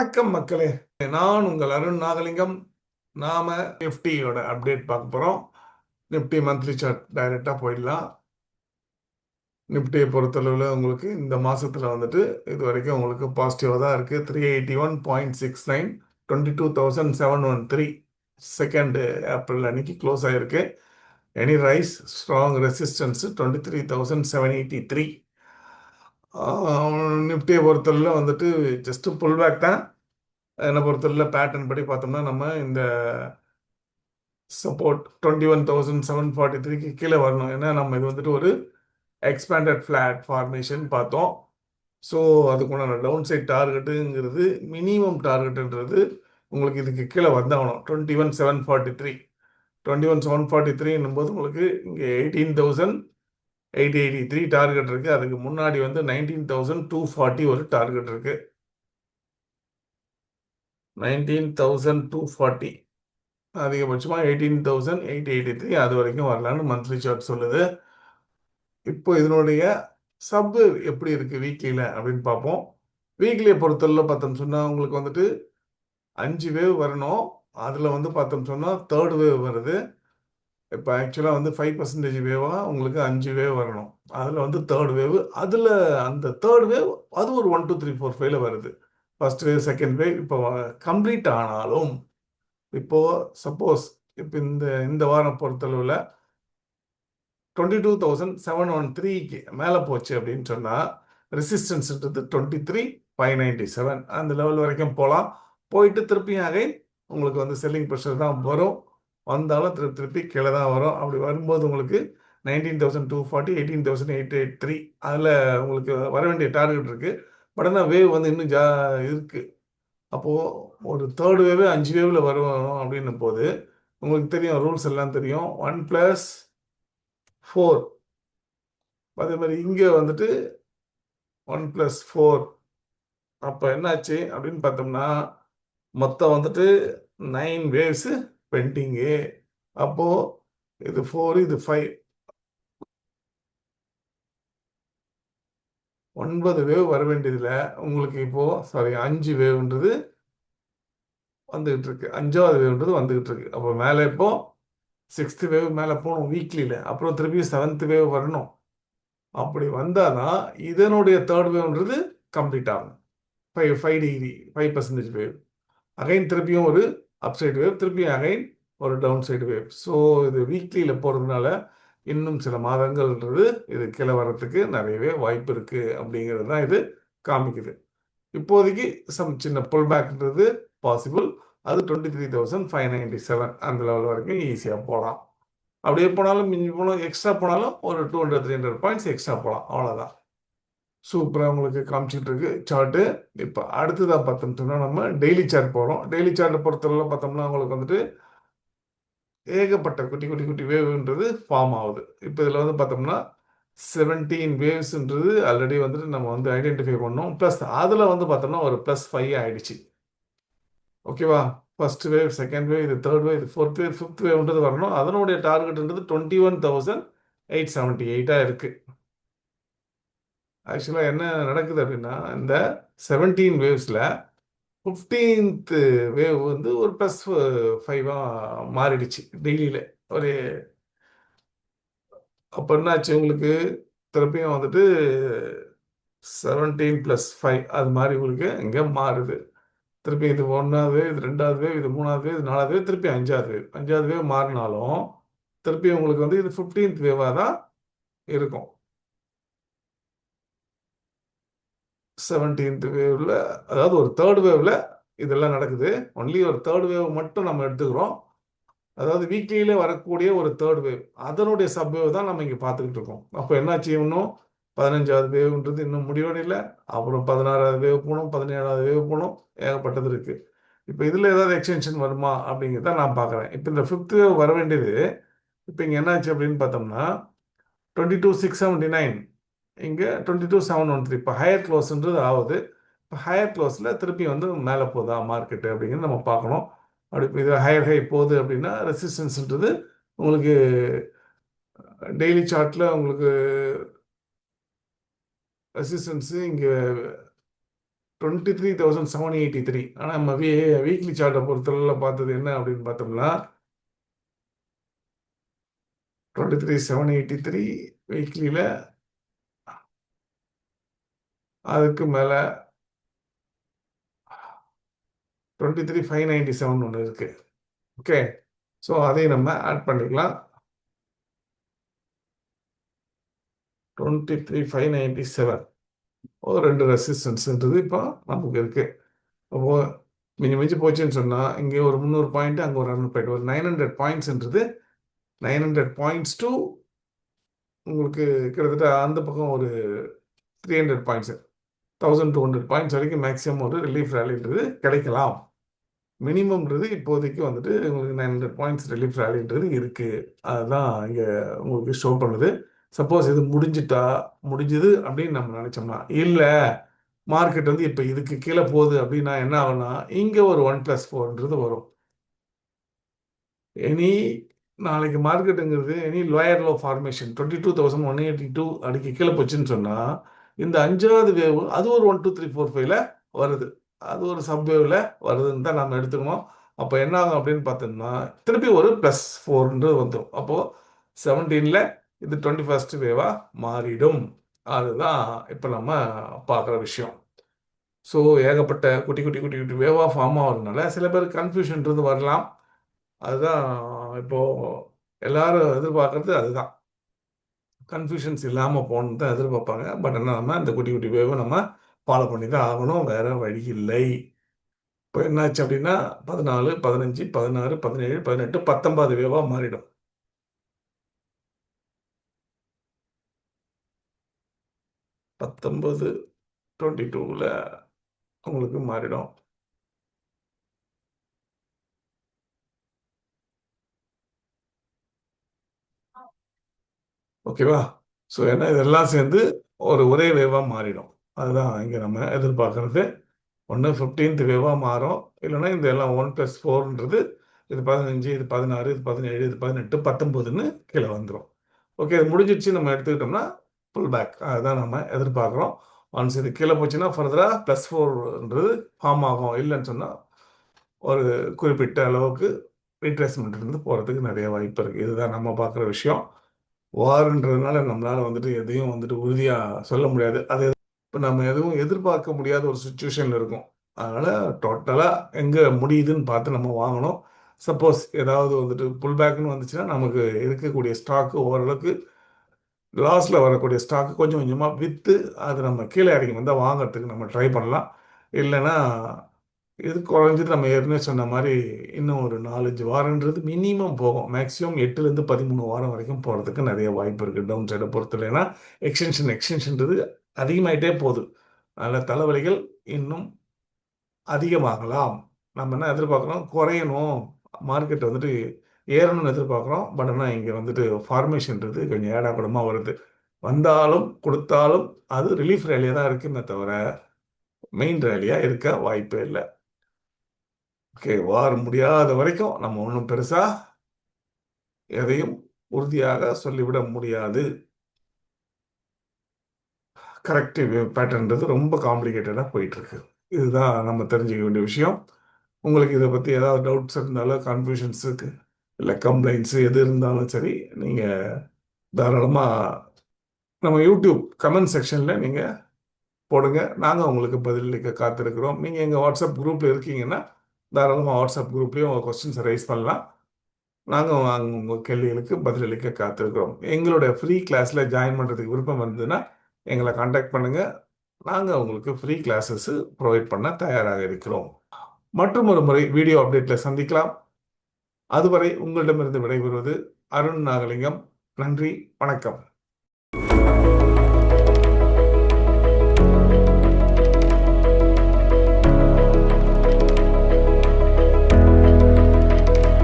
வணக்கம் மக்களே, நான் உங்கள் அருண் நாகலிங்கம். நாம நிஃப்டியோட அப்டேட் பார்க்க போறோம். நிஃப்டி மந்த்லி சார்ட் டைரக்டா போயிடலாம். நிஃப்டியை பொறுத்தளவில் உங்களுக்கு இந்த மாசத்துல வந்துட்டு இது வரைக்கும் உங்களுக்கு பாசிட்டிவாக தான் இருக்கு. 381.69, 22,713 2 ஏப்ரல் அன்னைக்கு க்ளோஸ் ஆயிருக்கு. Any rice strong resistance 23,783. நிஃப்டியை பொறுத்தளவில் வந்துட்டு ஜஸ்ட் புல் பேக் தான். என்னை பொறுத்தவரை பேட்டர்ன் படி பார்த்தோம்னா நம்ம இந்த சப்போர்ட் 21,743க்கு கீழே வரணும். ஏன்னா நம்ம இது வந்துட்டு ஒரு எக்ஸ்பேண்டட் ஃபிளாட் ஃபார்மேஷன் பார்த்தோம். ஸோ அதுக்குண்டான டவுன் சைட் டார்கெட்டுங்கிறது மினிமம் டார்கெட்டுன்றது உங்களுக்கு இதுக்கு கீழே வந்தாகணும். 21,743 போது உங்களுக்கு இங்கே 18,883 டார்கெட் இருக்குது. அதுக்கு முன்னாடி வந்து 19,240 ஒரு டார்கெட் இருக்குது. 19,240 அதிகபட்சமாக 18,883 அது வரைக்கும் வரலான்னு மந்த்லி சார்ட் சொல்லுது. இப்போ இதனுடைய சப் எப்படி இருக்கு வீக்லியில் அப்படின்னு பார்ப்போம். வீக்லியை பொறுத்தவரை பார்த்தோம் சொன்னால் உங்களுக்கு வந்துட்டு 5 வேவ் வரணும். அதில் வந்து பார்த்தோம் சொன்னால் தேர்ட் வேவ் வருது. இப்போ ஆக்சுவலாக வந்து 5% வேவாக உங்களுக்கு 5 வேவ் வரணும். அதில் வந்து தேர்ட் வேவ், அதில் அந்த தேர்ட் வேவ் அது ஒரு 1 2 3 4 5 வருது. ஃபர்ஸ்ட் வேவ் செகண்ட் வேவ் இப்போ கம்ப்ளீட் ஆனாலும் இப்போ சப்போஸ் இப்போ இந்த வாரம் பொறுத்தளவில் 22,713க்கு மேலே போச்சு அப்படின்னு சொன்னால் ரெசிஸ்டன்ஸ்ன்றது 23,597 அந்த லெவல் வரைக்கும் போகலாம். போயிட்டு திருப்பியும் அகைன் உங்களுக்கு வந்து செல்லிங் ப்ரெஷர் தான் வரும். வந்தாலும் திருப்பி கீழே தான் வரும். அப்படி வரும்போது உங்களுக்கு 19,240, 18,883 அதில் உங்களுக்கு வர வேண்டிய டார்கெட் இருக்குது. பட் ஆனால் வேவ் வந்து இன்னும் இருக்குது. அப்போது ஒரு தேர்ட் வேவே 5 வேவில் வரும் அப்படின்னும் போது உங்களுக்கு தெரியும், ரூல்ஸ் எல்லாம் தெரியும். 1+4 அதே மாதிரி இங்கே வந்துட்டு 1+4 அப்போ என்னாச்சு அப்படின்னு பார்த்தோம்னா மொத்தம் வந்துட்டு 9 வேவ்ஸு பெண்டிங்கு. அப்போது இது 4 இது 5 9 வேவ் வர வேண்டியதில் உங்களுக்கு இப்போது 5 வேவ்ன்றது வந்துகிட்டு இருக்கு. 5வது வேவ்ன்றது வந்துகிட்டு இருக்கு. அப்போ மேலே இப்போ 6th வேவ் மேலே போகணும் வீக்லியில். அப்புறம் திருப்பி 7th வேவ் வரணும். அப்படி வந்தால் தான் இதனுடைய தேர்ட் வேவ்ன்றது கம்ப்ளீட் ஆகும். 5 டிகிரி 5% வேவ் அகைன் திருப்பியும் ஒரு அப்சைடு வேவ், திருப்பியும் அகைன் ஒரு டவுன் சைடு வேவ். ஸோ இது வீக்லியில் போகிறதுனால இன்னும் சில மாதங்கள்ன்றது இது கீழே வர்றதுக்கு நிறையவே வாய்ப்பு இருக்குது அப்படிங்கிறது தான் இது காமிக்குது. இப்போதைக்கு சின்ன புல் பேக்ன்றது பாசிபிள். அது 23,597 அந்த லெவல் வரைக்கும் ஈஸியாக போகலாம். அப்படியே போனாலும் மிஞ்சி போனாலும் எக்ஸ்ட்ரா போனாலும் ஒரு 200-300 பாயிண்ட்ஸ் எக்ஸ்ட்ரா போகலாம். அவ்வளோதான். சூப்பராக உங்களுக்கு காமிச்சிட்டு இருக்கு சார்ட்டு. இப்போ அடுத்ததாக பார்த்தோம்னா நம்ம டெய்லி சார்ட் போகிறோம். டெய்லி சார்ட்டை பொறுத்தவரை பார்த்தோம்னா உங்களுக்கு வந்துட்டு ஏகப்பட்ட குட்டி குட்டி குட்டி வேவ்ன்றது ஃபார்ம் ஆகுது. இப்போ இதில் வந்து பார்த்தோம்னா 17 வேவ்ஸ்ன்றது ஆல்ரெடி வந்துட்டு நம்ம வந்து ஐடென்டிஃபை பண்ணோம். ப்ளஸ் அதில் வந்து பார்த்தோம்னா ஒரு +5 ஆயிடுச்சு. ஓகேவா? ஃபர்ஸ்ட் வேவ், செகண்ட் வேவ், இது தேர்ட் வேவ், இது ஃபோர்த் வேவ், ஃபிஃப்த் வேவ்ன்றது வரணும். அதனுடைய டார்கெட்ன்றது 21,878 இருக்குது. ஆக்சுவலாக என்ன நடக்குது அப்படின்னா இந்த 17 வேவ்ஸில் 15th வேவ் வந்து ஒரு +5 மாறிடுச்சு டெய்லியில். ஒரு அப்போ என்னாச்சு உங்களுக்கு திருப்பியும் வந்துட்டு 17+5 அது மாதிரி உங்களுக்கு இங்கே மாறுது. திருப்பி இது 1வது வேவ், இது 2வது வேவ், இது 3வது வேவ், இது 4வது வேவ், திருப்பி 5வது வேவ் மாறினாலும் திருப்பி உங்களுக்கு வந்து இது 15th வேவாக தான் இருக்கும். 17th வேவ்ல அதாவது ஒரு தேர்ட் வேவ்ல இதெல்லாம் நடக்குது. ஒன்லி ஒரு தேர்ட் வேவ் மட்டும் நம்ம எடுத்துக்கிறோம். அதாவது வீக்லியில வரக்கூடிய ஒரு தேர்ட் வேவ், அதனுடைய சப் வேவ் தான் நம்ம இங்கே பார்த்துக்கிட்டு இருக்கோம். அப்போ என்னாச்சு, இன்னும் 15வது வேவ்ன்றது இன்னும் முடிவடையில். அப்புறம் 16வது வேவ் போகணும், 17வது வேவ் போகணும், ஏகப்பட்டது இருக்குது. இப்போ இதில் ஏதாவது எக்ஸ்டென்ஷன் வருமா அப்படிங்கிறத நான் பார்க்குறேன். இப்போ இந்த 5th வேவ் வர வேண்டியது இப்போ இங்கே என்னாச்சு அப்படின்னு பார்த்தோம்னா 22,679 இங்கே 22,713 இப்போ ஹையர் க்ளோஸ்ன்றது ஆகுது. இப்போ ஹையர் க்ளோஸில் திருப்பி வந்து மேலே போதா மார்க்கெட்டு அப்படிங்கிறது நம்ம பார்க்கணும். அப்படி இப்போ இது ஹையர் ஹை போகுது அப்படின்னா ரெசிஸ்டன்ஸ்ன்றது உங்களுக்கு டெய்லி சார்ட்டில் உங்களுக்கு ரெசிஸ்டன்ஸு இங்கே 23,783. ஆனால் நம்ம வீக்லி சார்ட்டை பொறுத்தவரை பார்த்தது என்ன அப்படின்னு பார்த்தோம்னா 23,783 வீக்லியில் அதுக்கு மேலே 23,597 ஒன்று இருக்கு. ஓகே, ஸோ அதையும் நம்ம ஆட் பண்ணிக்கலாம். 23,597 ஒரு 2 ரெசிஸ்டன்ஸ்ன்றது இப்போ நமக்கு இருக்கு. அப்போ மிஞ்சி மிஞ்சி போச்சுன்னு சொன்னால் இங்கே ஒரு 300 பாயிண்ட், அங்கே ஒரு 200 பாயிண்ட், ஒரு 900 பாயிண்ட்ஸ்ன்றது 900 பாயிண்ட்ஸ் டு உங்களுக்கு கிட்டத்தட்ட அந்த பக்கம் ஒரு 300 பாயிண்ட்ஸ், 1,200 பாயிண்ட்ஸ் வரைக்கும் மேக்ஸிமம் ஒரு ரிலீஃப் ரேலின்றது கிடைக்கலாம். மினிமம்ன்றது இப்போதைக்கு வந்துட்டு உங்களுக்கு 900 பாயிண்ட்ஸ் ரிலீஃப் ரேலின்றது இருக்குது. அதுதான் இங்கே உங்களுக்கு ஷோ பண்ணுது. சப்போஸ் இது முடிஞ்சுது அப்படின்னு நம்ம நினச்சோம்னா, இல்லை மார்க்கெட் வந்து இப்போ இதுக்கு கீழே போகுது அப்படின்னா என்ன ஆகும்னா, இங்கே ஒரு 1+4ன்றது வரும். எனி நாளைக்கு மார்க்கெட்டுங்கிறது எனி லோயர் லோ ஃபார்மேஷன் 22,182 அடிக்கு கீழே போச்சுன்னு சொன்னால், இந்த 5வது வேவ் அது ஒரு 1 2 3 4 5ல வருது. அது ஒரு சப்வேவில் வருதுன்னு தான் நம்ம எடுத்துக்கணும். அப்போ என்ன ஆகும் அப்படின்னு பார்த்தோம்னா, திருப்பி ஒரு +4ன்றது வந்துடும். அப்போது 17ல் இது 21st வேவாக மாறிடும். அதுதான் இப்போ நம்ம பார்க்குற விஷயம். ஸோ ஏகப்பட்ட குட்டி குட்டி குட்டி குட்டி வேவாக ஃபார்ம் ஆகிறதுனால சில பேர் கன்ஃபியூஷன்றது வரலாம். அதுதான் இப்போது எல்லாரும் எதிர்பார்க்கறது அதுதான். கன்ஃபியூஷன்ஸ் இல்லாமல் போகணுன்னு தான் எதிர்பார்ப்பாங்க. பட் ஆனால் நம்ம இந்த குட்டி குட்டி வேவை நம்ம ஃபாலோ பண்ணி தான் ஆகணும், வேறு வழி இல்லை. இப்போ என்னாச்சு அப்படின்னா 14, 15, 16, 17, 18, 19 வேவாக மாறிடும். 19, 22ல் உங்களுக்கு மாறிடும். ஓகேவா? ஸோ ஏன்னா இதெல்லாம் சேர்ந்து ஒரே வேவாக மாறிடும். அதுதான் இங்கே நம்ம எதிர்பார்க்கறது. ஒன்று 15th வேவாக மாறும், இல்லைன்னா இந்த எல்லாம் 1+4ன்றது இது 15, இது 16, இது 17, இது 18, 19ன்னு கீழே வந்துடும். ஓகே, இது முடிஞ்சிடுச்சு நம்ம எடுத்துக்கிட்டோம்னா புல் பேக். அதுதான் நம்ம எதிர்பார்க்குறோம். ஒன்ஸ் இது கீழே போச்சுன்னா ஃபர்தராக +4ன்றது ஃபார்ம் ஆகும். இல்லைன்னு சொன்னால் ஒரு குறிப்பிட்ட அளவுக்கு ரீட்ரேஸ்மெண்ட் இருந்து போகிறதுக்கு நிறைய வாய்ப்பு இருக்குது. இதுதான் நம்ம பார்க்குற விஷயம். வார்ன்றதுனால நம்மளால் வந்துட்டு எதையும் வந்துட்டு உறுதியாக சொல்ல முடியாது. அது இப்போ நம்ம எதுவும் எதிர்பார்க்க முடியாத ஒரு சுச்சுவேஷனில் இருக்கும். அதனால் டோட்டலாக எங்கே முடியுதுன்னு பார்த்து நம்ம வாங்கணும். சப்போஸ் ஏதாவது வந்துட்டு புல் பேக்குன்னு வந்துச்சுன்னா நமக்கு இருக்கக்கூடிய ஸ்டாக்கு ஓரளவுக்கு லாஸில் வரக்கூடிய ஸ்டாக்கு கொஞ்சம் கொஞ்சமாக விற்று அது நம்ம கீழே இறங்கி வந்தால் வாங்கிறதுக்கு நம்ம ட்ரை பண்ணலாம். இல்லைன்னா இது குறைஞ்சது நம்ம ஏற்கனவே சொன்ன மாதிரி இன்னும் ஒரு 4-5 வாரன்றது மினிமம் போகும். மேக்ஸிமம் 8லேருந்து 13 வாரம் வரைக்கும் போகிறதுக்கு நிறைய வாய்ப்பு இருக்குது டவுன் சைடை பொறுத்தவரை. ஏன்னா எக்ஸ்டென்ஷன்றது அதிகமாகிட்டே போகுது. அதில் தலைவலிகள் இன்னும் அதிகமாகலாம். நம்ம என்ன எதிர்பார்க்குறோம், குறையணும், மார்க்கெட் வந்துட்டு ஏறணும்னு எதிர்பார்க்குறோம். பட் ஆனால் இங்கே வந்துட்டு ஃபார்மேஷன்றது கொஞ்சம் ஏடாக்கூடமாக வருது. வந்தாலும் கொடுத்தாலும் அது ரிலீஃப் ரேலியாக தான் இருக்குமே தவிர மெயின் ரேலியாக இருக்க வாய்ப்பே இல்லை. ஓகே, வார் முடியாத வரைக்கும் நம்ம ஒன்றும் பெருசாக எதையும் உறுதியாக சொல்லிவிட முடியாது. கரெக்டிவ் பேட்டர்ன்றது ரொம்ப காம்ப்ளிகேட்டடாக போயிட்டுருக்கு. இதுதான் நம்ம தெரிஞ்சுக்க வேண்டிய விஷயம். உங்களுக்கு இதை பற்றி ஏதாவது டவுட்ஸ் இருந்தாலும், கன்ஃபியூஷன்ஸுக்கு இல்லை கம்ப்ளைண்ட்ஸு எது இருந்தாலும் சரி, நீங்கள் தாராளமாக நம்ம யூடியூப் கமெண்ட் செக்ஷனில் நீங்கள் போடுங்க. நாங்கள் உங்களுக்கு பதிலளிக்க காத்திருக்கிறோம். நீங்கள் எங்கள் வாட்ஸ்அப் குரூப்பில் இருக்கீங்கன்னா தாராளமாக வாட்ஸ்அப் குரூப்லேயும் உங்கள் கொஸ்டின்ஸை ரைஸ் பண்ணலாம். நாங்கள் உங்கள் கேள்விகளுக்கு பதிலளிக்க காத்திருக்கிறோம். எங்களுடைய ஃப்ரீ கிளாஸில் ஜாயின் பண்ணுறதுக்கு விருப்பம் இருந்ததுன்னா எங்களை காண்டாக்ட் பண்ணுங்கள். நாங்கள் உங்களுக்கு ஃப்ரீ கிளாஸஸ் ப்ரொவைட் பண்ண தயாராக இருக்கிறோம். மற்றும் ஒரு முறை வீடியோ அப்டேட்டில் சந்திக்கலாம். அதுவரை உங்களிடமிருந்து விடைபெறுவது அருண் நாகலிங்கம். நன்றி, வணக்கம்.